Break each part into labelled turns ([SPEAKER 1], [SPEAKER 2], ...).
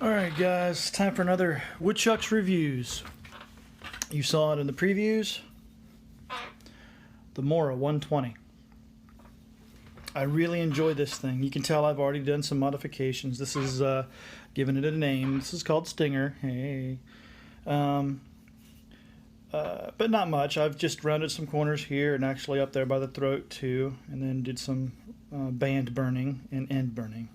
[SPEAKER 1] Alright guys, time for another Woodchuck's reviews. You saw it in the previews. The Mora 120. I really enjoy this thing. You can tell I've already done some modifications. This is giving it a name. This is called Stinger. Hey. But not much. I've just rounded some corners here and actually up there by the throat too, and then did some band burning and end burning.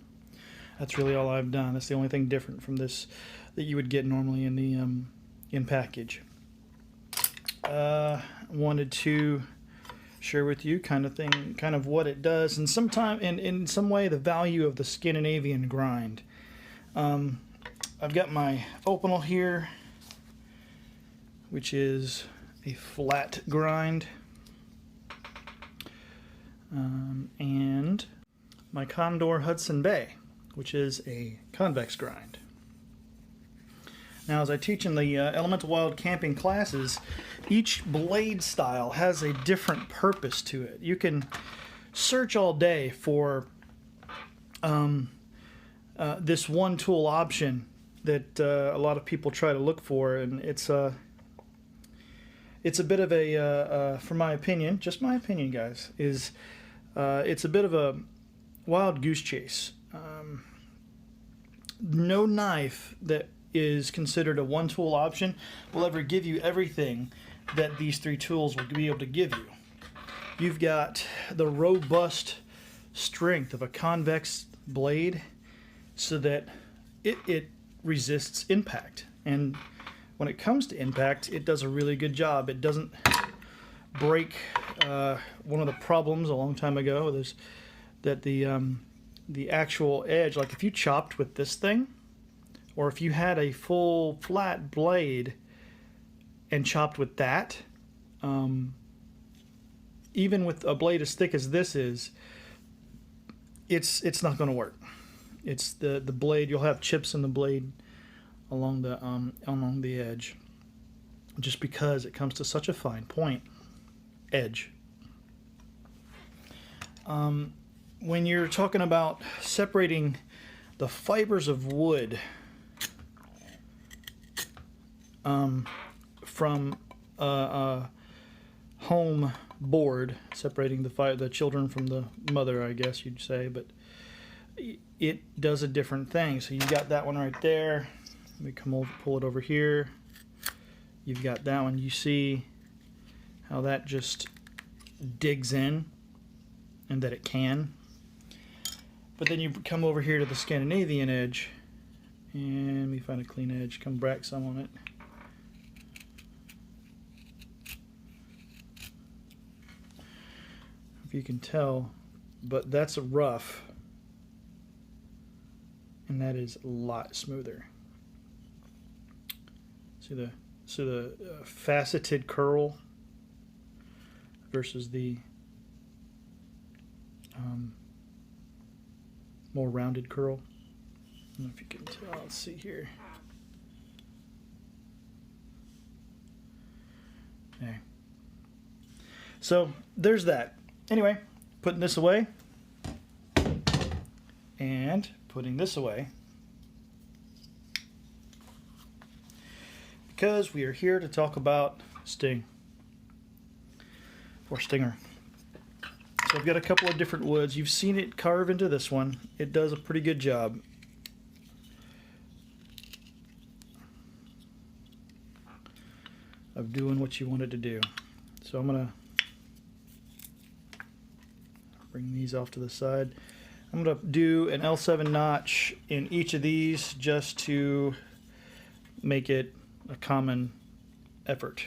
[SPEAKER 1] That's really all I've done. That's the only thing different from this that you would get normally in the in package. Wanted to share with you kind of what it does, and sometime in some way the value of the Scandinavian grind. I've got my opinel here, which is a flat grind, and my Condor Hudson Bay, which is a convex grind. Now, as I teach in the Elemental Wild Camping classes, each blade style has a different purpose to it. You can search all day for this one tool option that a lot of people try to look for, and it's a bit of a, from my opinion, just my opinion, guys, is it's a bit of a wild goose chase. No knife that is considered a one-tool option will ever give you everything that these three tools will be able to give you. You've got the robust strength of a convex blade so that it resists impact. And when it comes to impact, it does a really good job. It doesn't break. One of the problems a long time ago is that the actual edge, like if you chopped with this thing, or if you had a full flat blade and chopped with that, even with a blade as thick as this is, it's not going to work. It's the blade. You'll have chips in the blade along the edge, just because it comes to such a fine point edge. When you're talking about separating the fibers of wood from a home board, separating the children from the mother, I guess you'd say, but it does a different thing. So you've got that one right there. Let me come over, pull it over here. You've got that one. You see how that just digs in, and that it can. But then you come over here to the Scandinavian edge, and let me find a clean edge, come back some on it. If you can tell, but that's a rough, and that is a lot smoother. See the faceted curl versus the more rounded curl. I don't know if you can tell. Let's see here. Okay. So there's that. Anyway, putting this away and putting this away, because we are here to talk about Sting or Stinger. So I've got a couple of different woods. You've seen it carve into this one. It does a pretty good job. Of doing what you want it to do. So I'm going to bring these off to the side. I'm going to do an L7 notch in each of these just to make it a common effort.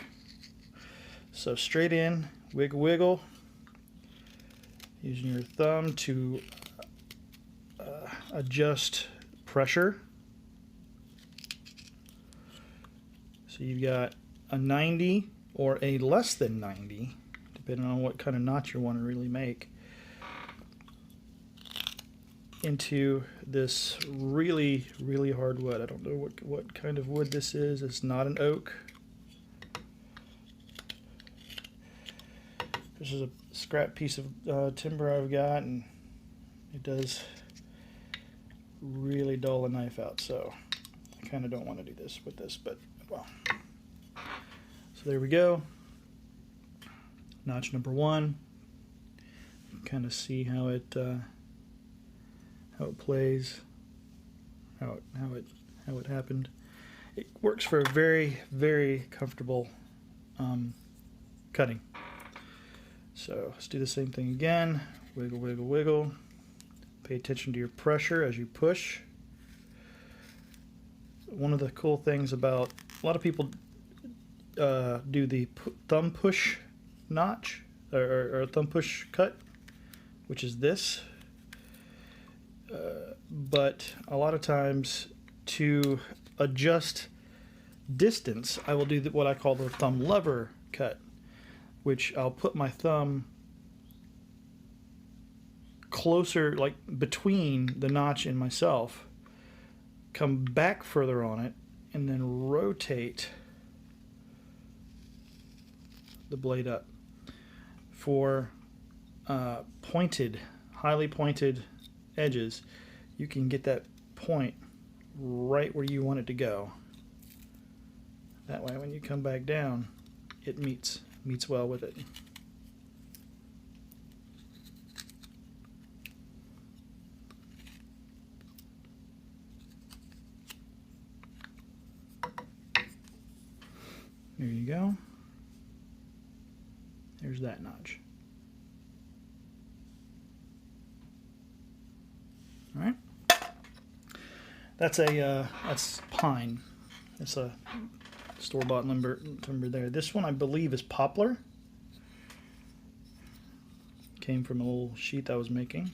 [SPEAKER 1] So straight in, wiggle wiggle. Using your thumb to adjust pressure. So you've got a 90 or a less than 90, depending on what kind of knot you want to really make, into this really, really hard wood. I don't know what kind of wood this is. It's not an oak. This is a scrap piece of timber I've got, and it does really dull a knife out. So I kind of don't want to do this with this, but well. So there we go. Notch number 1. Kind of see how it plays, how it happened. It works for a very, very comfortable cutting. So let's do the same thing again. Wiggle, wiggle, wiggle. Pay attention to your pressure as you push. One of the cool things about a lot of people do the thumb push notch or thumb push cut, which is this. But a lot of times to adjust distance, I will do what I call the thumb lever cut, which I'll put my thumb closer, like between the notch and myself, come back further on it, and then rotate the blade up. For pointed, highly pointed edges, you can get that point right where you want it to go. That way when you come back down, it meets well with it. There you go. There's that notch. All right. That's pine. That's a store-bought timber there. This one I believe is poplar. Came from a little sheath I was making.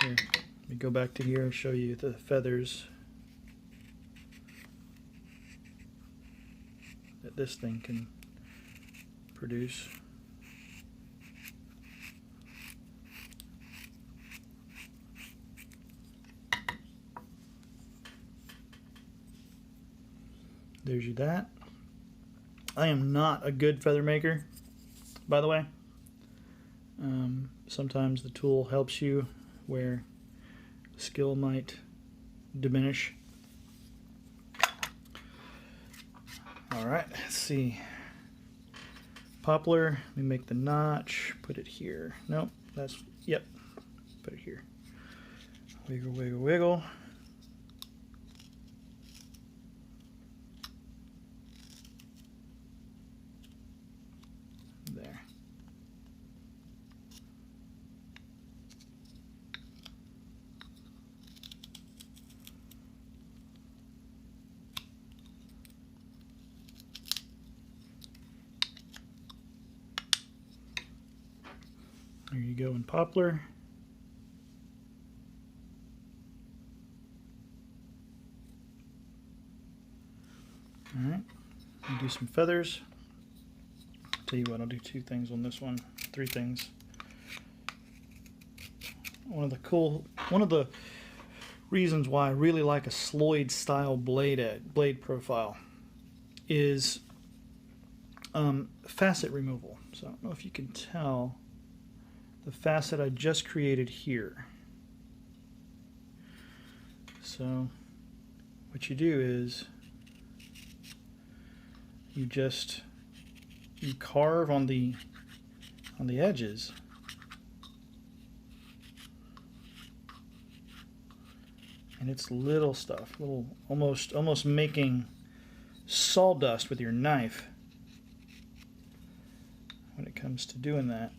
[SPEAKER 1] Here, let me go back to here and show you the feathers that this thing can produce. There's you that. I am not a good feather maker, by the way. Sometimes the tool helps you where skill might diminish. Alright, let's see. Poplar, we make the notch, put it here. Nope, yep, put it here. Wiggle, wiggle, wiggle. There. There you go in poplar. Alright, do some feathers. Tell you what, I'll do 2 things on this one, 3 things. One of the reasons why I really like a Sloyd style blade profile is facet removal. So I don't know if you can tell the facet I just created here. So what you do is you carve on the edges, and it's little stuff, almost making sawdust with your knife when it comes to doing that.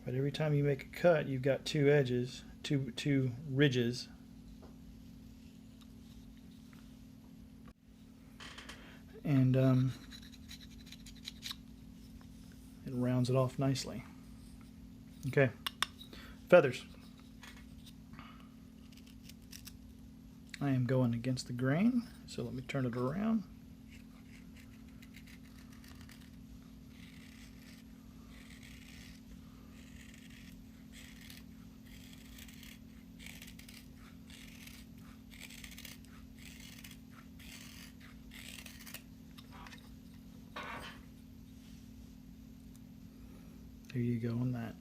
[SPEAKER 1] But every time you make a cut, you've got 2 edges, two ridges. And it rounds it off nicely. Okay, feathers. I am going against the grain, so let me turn it around. there you go on that.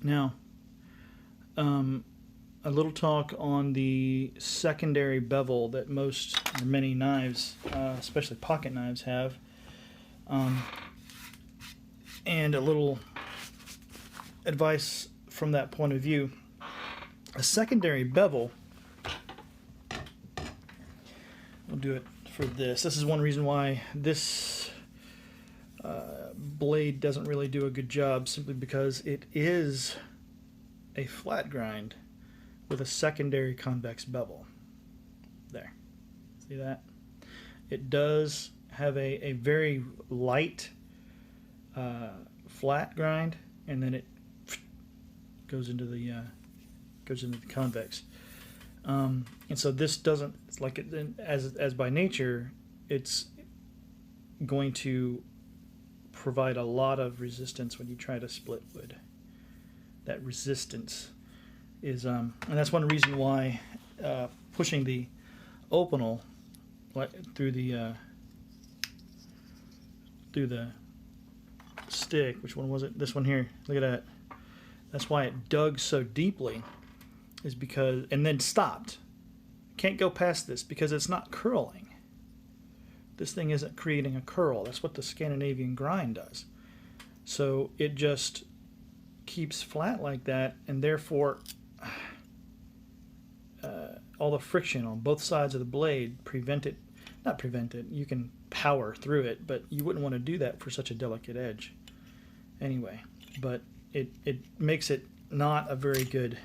[SPEAKER 1] Now, a little talk on the secondary bevel that most or many knives, especially pocket knives, have, and a little advice from that point of view. A secondary bevel, we'll do it for this. This is one reason why this blade doesn't really do a good job, simply because it is a flat grind with a secondary convex bevel. There. See that? It does have a very light flat grind, and then it goes into the convex. And so this doesn't, it's like it, as by nature, it's going to provide a lot of resistance when you try to split wood. That resistance is, and that's one reason why pushing the opinel through the stick, which one was it? This one here. Look at that. That's why it dug so deeply, is because, and then stopped. Can't go past this because it's not curling. This thing isn't creating a curl. That's what the Scandinavian grind does. So it just keeps flat like that, and therefore all the friction on both sides of the blade not prevent it, you can power through it, but you wouldn't want to do that for such a delicate edge anyway. But it makes it not a very good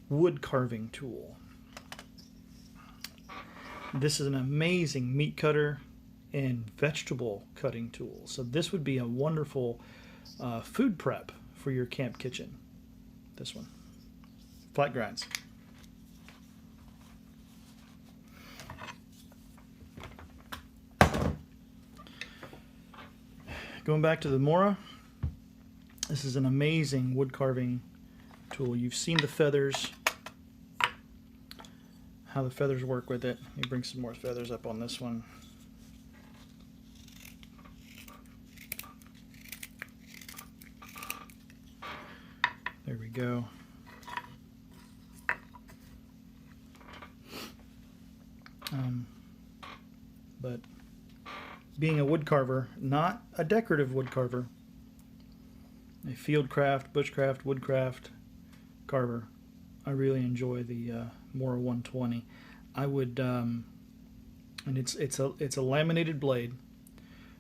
[SPEAKER 1] wood carving tool. This is an amazing meat cutter and vegetable cutting tool. So this would be a wonderful food prep for your camp kitchen. This one. Flat grinds. Going back to the Mora, this is an amazing wood carving tool. You've seen the feathers, how the feathers work with it. Let me bring some more feathers up on this one. There we go. But being a wood carver, not a decorative wood carver, a fieldcraft, bushcraft, woodcraft carver, I really enjoy the Mora 120. I would, and it's a laminated blade,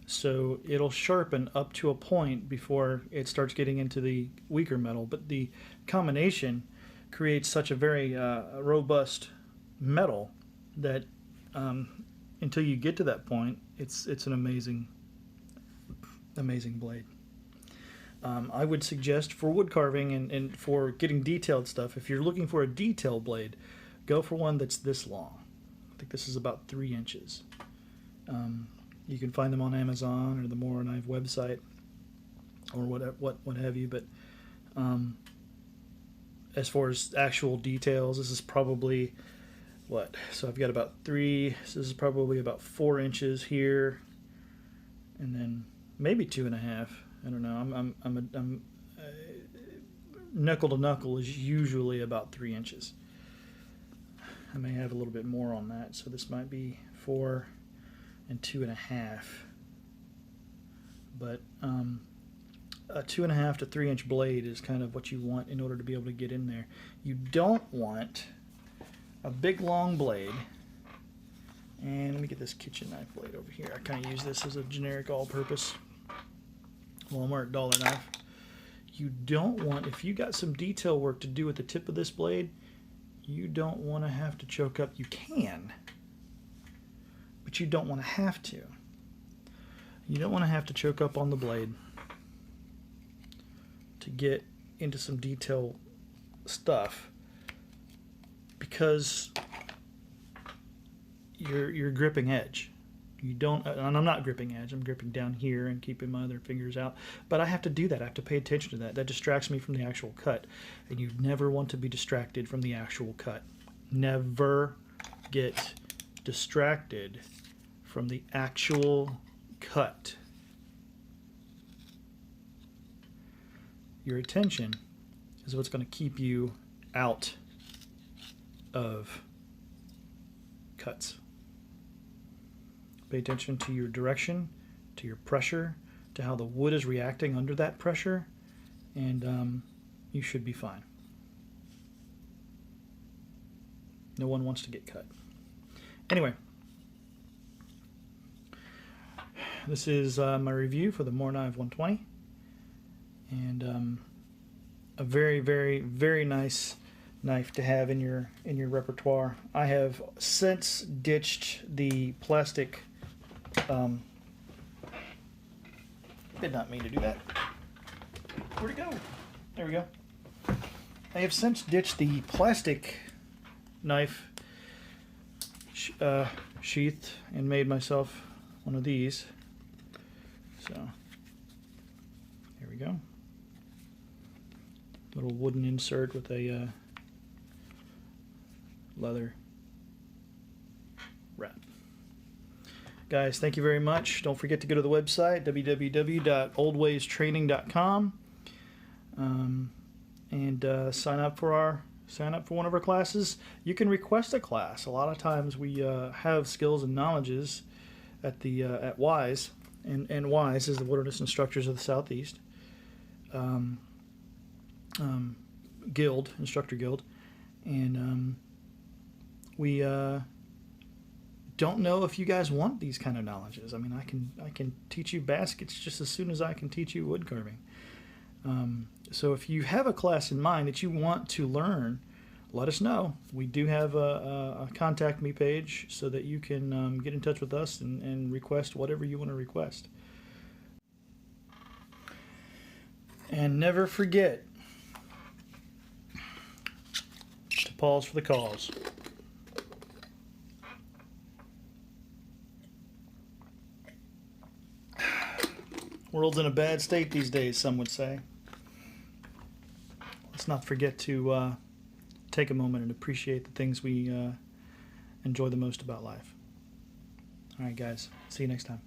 [SPEAKER 1] so it'll sharpen up to a point before it starts getting into the weaker metal. But the combination creates such a very robust metal that until you get to that point, it's an amazing blade. I would suggest for wood carving and for getting detailed stuff, if you're looking for a detail blade, go for one that's this long. I think this is about 3 inches. You can find them on Amazon or the Mora Knife website or what have you. But as far as actual details, this is probably what? So I've got about 3. So this is probably about 4 inches here, and then maybe 2.5. I don't know. I'm knuckle to knuckle is usually about 3 inches. I may have a little bit more on that, so this might be 4 and 2.5. But a 2.5 to 3 inch blade is kind of what you want in order to be able to get in there. You don't want a big long blade. And let me get this kitchen knife blade over here. I kind of use this as a generic all-purpose Walmart dollar knife. You don't want, if you got some detail work to do at the tip of this blade, you don't want to have to choke up. You can, but you don't want to have to. You don't want to have to choke up on the blade to get into some detail stuff, because you're gripping edge. You don't, and I'm not gripping edge, I'm gripping down here and keeping my other fingers out. But I have to do that. I have to pay attention to that. That distracts me from the actual cut. And you never want to be distracted from the actual cut. Never get distracted from the actual cut. Your attention is what's going to keep you out of cuts. Pay attention to your direction, to your pressure, to how the wood is reacting under that pressure, and you should be fine. No one wants to get cut. Anyway, this is my review for the Mora 120, and a very, very, very nice knife to have in your repertoire. I have since ditched the plastic. Did not mean to do that. Where'd it go? There we go. I have since ditched the plastic knife sheath and made myself one of these. So here we go. Little wooden insert with a leather wrap. Guys, thank you very much. Don't forget to go to the website www.oldwaystraining.com and sign up for one of our classes. You can request a class. A lot of times we have skills and knowledges at the at WISE, and WISE is the Wilderness Instructors of the Southeast Guild, Instructor Guild, and we don't know if you guys want these kind of knowledges. I mean, I can teach you baskets just as soon as I can teach you wood carving. So if you have a class in mind that you want to learn, let us know. We do have a contact me page so that you can get in touch with us and request whatever you want to request. And never forget to pause for the cause. World's in a bad state these days, some would say. Let's not forget to take a moment and appreciate the things we enjoy the most about life. All right, guys. See you next time.